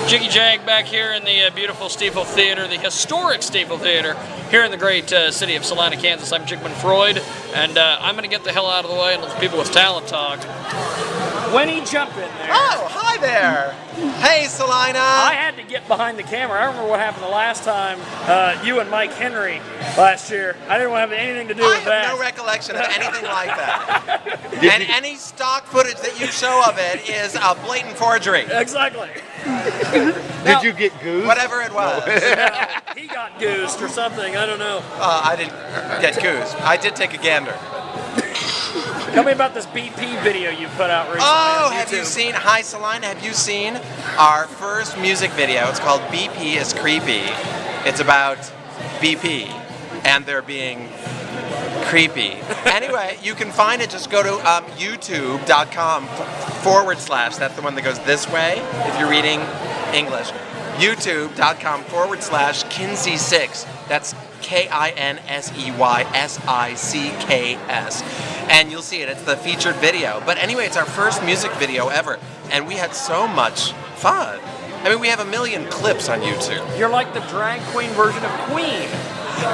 Jiggy Jag back here in the beautiful Stiefel Theater, the historic Stiefel Theater, here in the great city of Salina, Kansas. I'm Jigman Freud, and I'm going to get the hell out of the way and let people with talent talk. Winnie, jump in there. Oh, hi there. Hey, Salina. I had to get behind the camera. I remember what happened the last time, you and Mike Henry last year. I didn't want to have anything to do with that. I have no recollection of anything like that. And any stock footage that you show of it is a blatant forgery. Exactly. Did you get goosed? Whatever it was. No, he got goosed or something. I don't know. I didn't get goosed. I did take a gander. Tell me about this BP video you put out recently. Oh, have you seen, hi Salina, have you seen our first music video? It's called BP is Creepy. It's about BP and they're being creepy. Anyway, you can find it, just go to youtube.com / that's the one that goes this way if you're reading English. youtube.com / Kinsey6. That's KINSEYSICKS. And you'll see it. It's the featured video. But anyway, it's our first music video ever. And we had so much fun. I mean, we have 1 million clips on YouTube. You're like the drag queen version of Queen.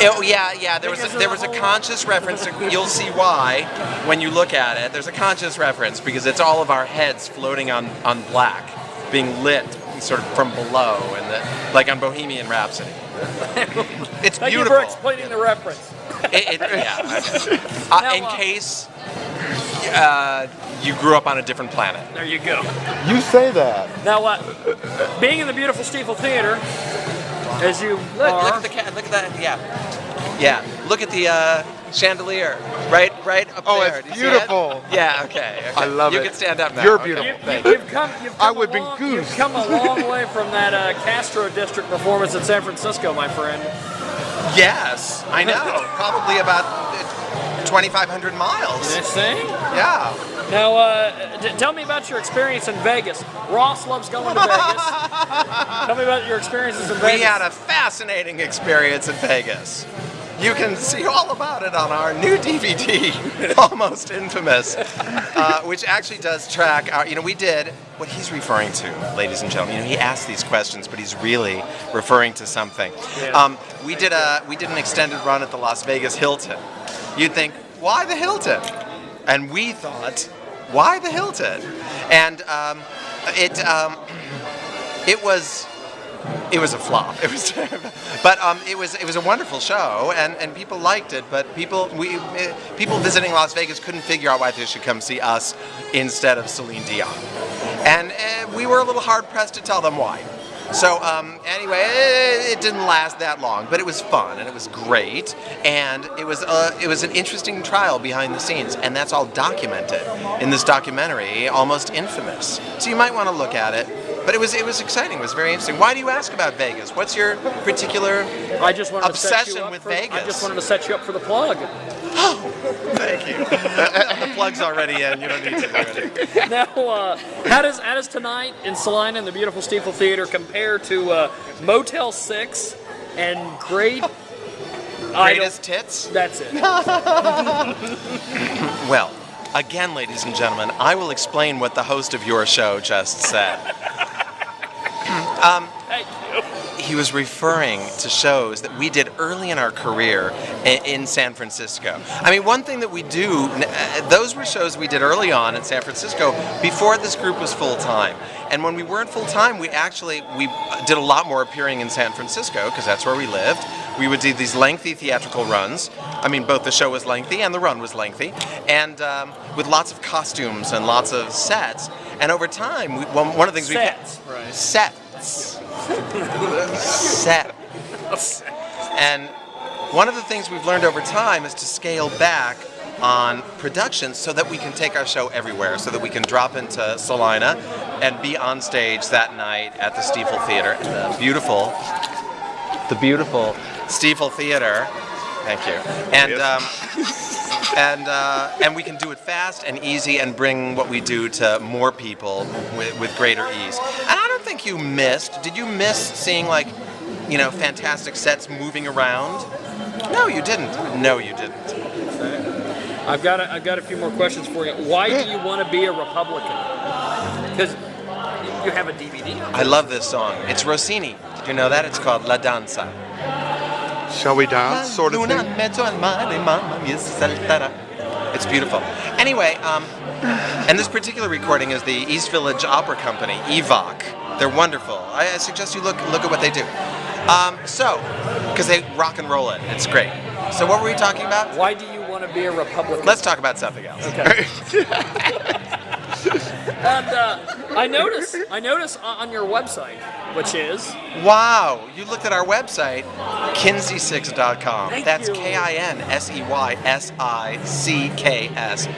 Oh, yeah. There was a conscious reference. You'll see why when you look at it. There's a conscious reference because it's all of our heads floating on black, being lit sort of from below, and like on Bohemian Rhapsody. It's Thank beautiful. you for explaining the reference. In case you grew up on a different planet. There you go. You say that. Now, being in the beautiful Stiefel Theater, as you are... Look at the cat. Look at that. Yeah. Look at the chandelier. Right up Oh, there. it's Do you see beautiful. it? Yeah. Okay. I love you it. You can stand up now. You're Okay. beautiful. You've come I would be You've goosed. come a long way from that Castro District performance in San Francisco, my friend. Yes, I know. Probably about 2,500 miles. You see? Yeah. Now, tell me about your experience in Vegas. Ross loves going to Vegas. Tell me about your experiences in Vegas. We had a fascinating experience in Vegas. You can see all about it on our new DVD, Almost Infamous, which actually does track our, we did what he's referring to, ladies and gentlemen. He asked these questions, but he's really referring to something. Yeah. We did an extended run at the Las Vegas Hilton. You'd think, why the Hilton? And we thought, why the Hilton? And it was a flop. It was terrible. But it was a wonderful show, and people liked it. But people visiting Las Vegas couldn't figure out why they should come see us instead of Celine Dion, and we were a little hard pressed to tell them why. So anyway, it didn't last that long, but it was fun and it was great, and it was an interesting trial behind the scenes, and that's all documented in this documentary, Almost Infamous. So you might want to look at it. But it was exciting. It was very interesting. Why do you ask about Vegas? What's your particular obsession with Vegas? I just wanted to set you up for the plug. Oh, thank you. The plug's already in. You don't need to do it. Now, how does tonight in Salina in the beautiful Stiefel Theater compare to Motel 6 and Greatest Tits? That's it. Well, again, ladies and gentlemen, I will explain what the host of your show just said. Thank you. He was referring to shows that we did early in our career in San Francisco. I mean, one thing that we do, those were shows we did early on in San Francisco before this group was full-time. And when we weren't full-time, we did a lot more appearing in San Francisco, because that's where we lived. We would do these lengthy theatrical runs. I mean, both the show was lengthy and the run was lengthy, and with lots of costumes and lots of sets. And over time, one of the things Sets. And one of the things we've learned over time is to scale back on production so that we can take our show everywhere, so that we can drop into Salina and be on stage that night at the Stiefel Theater, the beautiful Stiefel Theater. Thank you. And we can do it fast and easy and bring what we do to more people with greater ease. And I don't think you missed. Did you miss seeing fantastic sets moving around? No, you didn't. No, you didn't. I've got a few more questions for you. Why do you want to be a Republican? Because You have a DVD of I love this song. It's Rossini. Did you know that? It's called La Danza. Shall we dance? Sort of Luna thing. in mezzo al mare, mamma mia, saltara. It's beautiful. Anyway, and this particular recording is the East Village Opera Company, EVOC. They're wonderful. I suggest you look at what they do. Because they rock and roll it. It's great. So what were we talking about? Why do you want to be a Republican? Let's talk about something else. Okay. And I notice on your website, which is Wow, you looked at our website, Kinsey6.com. Thank That's you. KINSEYSICKS.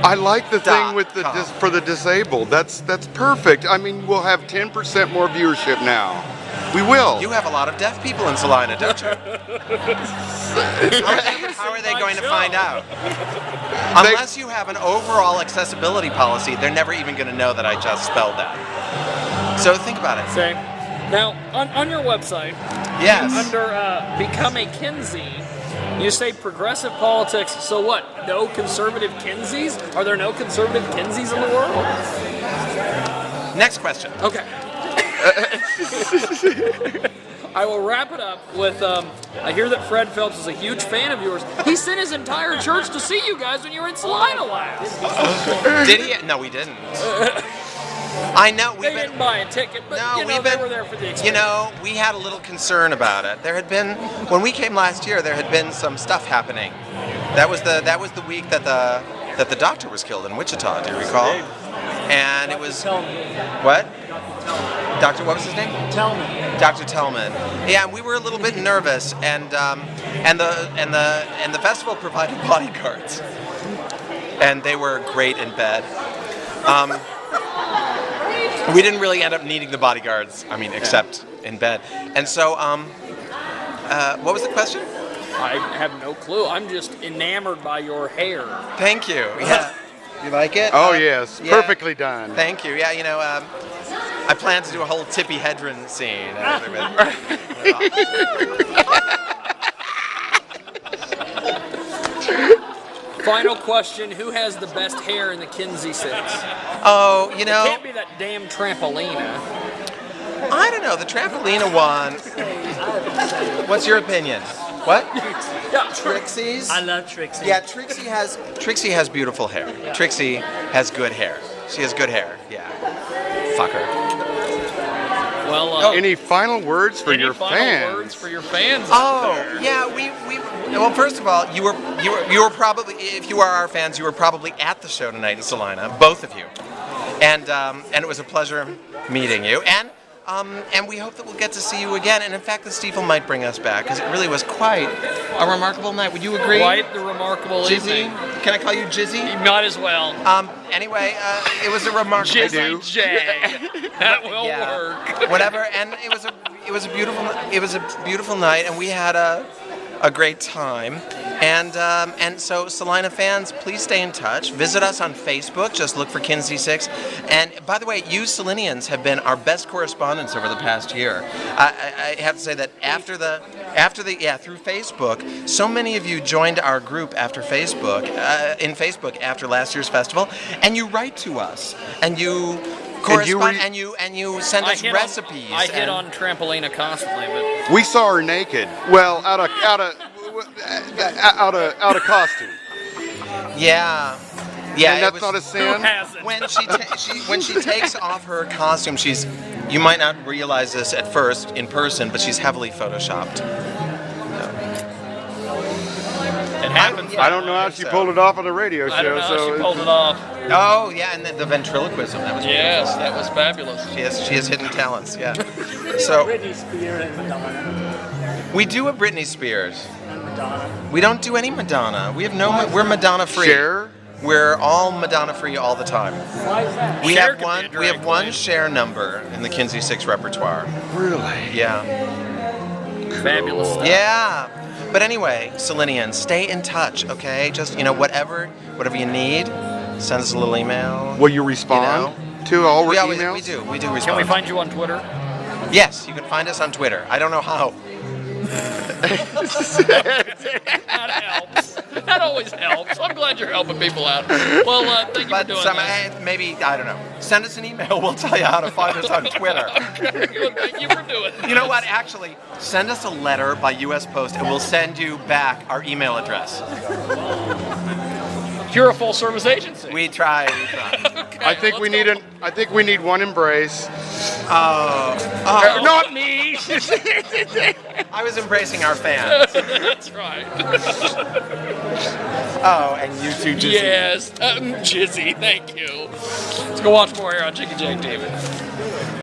I like the thing with the .com. for the disabled. That's perfect. I mean, we'll have 10% more viewership now. We will. You have a lot of deaf people in Salina, don't you? How are they going to find out? Unless you have an overall accessibility policy, they're never even going to know that I just spelled that. So think about it. Same. Now, on your website, Yes. under Become a Kinsey, you say progressive politics. So what? No conservative Kinseys? Are there no conservative Kinseys in the world? Next question. Okay. I will wrap it up with, I hear that Fred Phelps is a huge fan of yours. He sent his entire church to see you guys when you were in Salina last. Did he? No, we didn't. I know. They didn't buy a ticket, but they were there for the experience. You know, we had a little concern about it. There had been, when we came last year, there had been some stuff happening. That was the week that the doctor was killed in Wichita. Do you recall? And it was what? Doctor, what was his name? Tellman. Dr. Tellman. Yeah, we were a little bit nervous, and the festival provided bodyguards, and they were great in bed. We didn't really end up needing the bodyguards. I mean, except in bed. And so, what was the question? I have no clue. I'm just enamored by your hair. Thank you. Yeah. You like it? Oh yes, yeah. perfectly done. Thank you. Yeah, I plan to do a whole Tippi Hedren scene. Final question: who has the best hair in the Kinsey Six? Oh, It can't be that damn Trampolina. I don't know. The Trampolina one. What's your opinion? What? Yeah, Trixie's? I love Trixie. Yeah, Trixie has beautiful hair. Trixie has good hair. She has good hair. Yeah. Fuck her. Well, Any final words for any your final fans? words for your fans? Oh, yeah, we well, first of all, you were probably, if you are our fans, you were probably at the show tonight in Salina, both of you. And it was a pleasure meeting you. And we hope that we'll get to see you again. And in fact, the Stiefel might bring us back because it really was quite a remarkable night. Would you agree? Quite the remarkable Jizzy? evening. Can I call you Jizzy? You might as well. Anyway, it was a remarkable Jizzy J. That will work. Whatever. And it was a beautiful night, and we had a great time. And so Salina fans, please stay in touch. Visit us on Facebook. Just look for Kinsey 6. And by the way, you Salinians have been our best correspondents over the past year. I have to say that through Facebook, so many of you joined our group after Facebook, after last year's festival, and you write to us, and you correspond, and you send us recipes. I hit on Trampolina constantly, but We saw her naked. Well, out of costume. Yeah. And that's was- not a who sin. hasn't? when she takes off her costume, you might not realize this at first in person, but she's heavily photoshopped. It happens. I don't know how she pulled it off on the radio show. I don't know how so she pulled it off. Oh yeah, and the ventriloquism, that was Yes, beautiful. that was fabulous. She has hidden talents. Yeah. So Britney Spears and Madonna. we do a Britney Spears. And Madonna. We don't do any Madonna. We have we're Madonna free. Cher? We're all Madonna free all the time. Why is that? We Cher have could be a one. We have drag one queen. Cher number in the Kinsey 6 repertoire. Really? Yeah. Fabulous stuff. Yeah. But anyway, Salinians, stay in touch, okay? Just, whatever you need, send us a little email. Will you respond to all our emails? We do respond. Can we find you on Twitter? Yes, you can find us on Twitter. I don't know how. That helps. That always helps. I'm glad you're helping people out. Well, thank you for doing that. maybe, I don't know, send us an email. We'll tell you how to find us on Twitter. Okay, well, thank you for doing that. You know what? Actually, send us a letter by U.S. Post, and we'll send you back our email address. You're a full-service agency. We try. Okay, I think we need one embrace. Not me. I was embracing our fans. That's right. Oh, and you too, Jizzy. Yes, Jizzy, thank you. Let's go watch more here on Jiggy Jag TV.